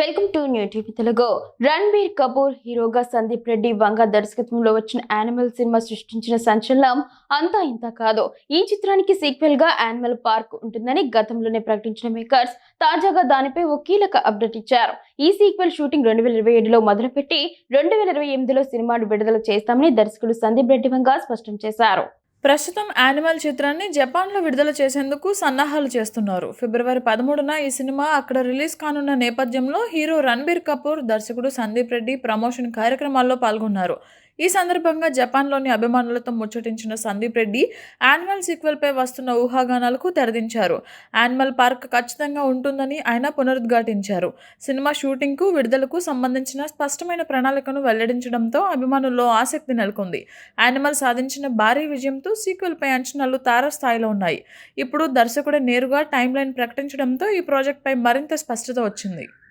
Welcome to new TV Telugu. Ranbir Kapoor హీరోగా సందీప్ రెడ్డి వంగ దర్శకత్వంలో వచ్చిన యానిమల్ సినిమా సృష్టించిన సంచలనం అంతా ఇంత కాదు. ఈ చిత్రానికి సీక్వెల్ గా యానిమల్ పార్క్ ఉంటుందని గతంలోనే ప్రకటించిన మేకర్స్ తాజాగా దానిపై ఓ కీలక అప్డేట్ ఇచ్చారు. ఈ సీక్వెల్ షూటింగ్ 2027లో మొదలుపెట్టి 2028లో సినిమాను విడుదల చేస్తామని దర్శకుడు సందీప్ రెడ్డి వంగ స్పష్టం చేశారు. ప్రస్తుతం యానిమల్ చిత్రాన్ని జపాన్లో విడుదల చేసేందుకు సన్నాహాలు చేస్తున్నారు. ఫిబ్రవరి 13న ఈ సినిమా అక్కడ రిలీజ్ కానున్న నేపథ్యంలో హీరో రణబీర్ కపూర్, దర్శకుడు సందీప్ రెడ్డి ప్రమోషన్ కార్యక్రమాల్లో పాల్గొన్నారు. ఈ సందర్భంగా జపాన్లోని అభిమానులతో ముచ్చటించిన సందీప్ రెడ్డి యానిమల్ సీక్వెల్పై వస్తున్న ఊహాగానాలకు తెరదించారు. యానిమల్ పార్క్ ఖచ్చితంగా ఉంటుందని ఆయన పునరుద్ఘాటించారు. సినిమా షూటింగ్కు, విడుదలకు సంబంధించిన స్పష్టమైన ప్రణాళికను వెల్లడించడంతో అభిమానుల్లో ఆసక్తి నెలకొంది. యానిమల్ సాధించిన భారీ విజయంతో సీక్వెల్పై అంచనాలు తారాస్థాయిలో ఉన్నాయి. ఇప్పుడు దర్శకుడే నేరుగా టైమ్లైన్ ప్రకటించడంతో ఈ ప్రాజెక్ట్పై మరింత స్పష్టత వచ్చింది.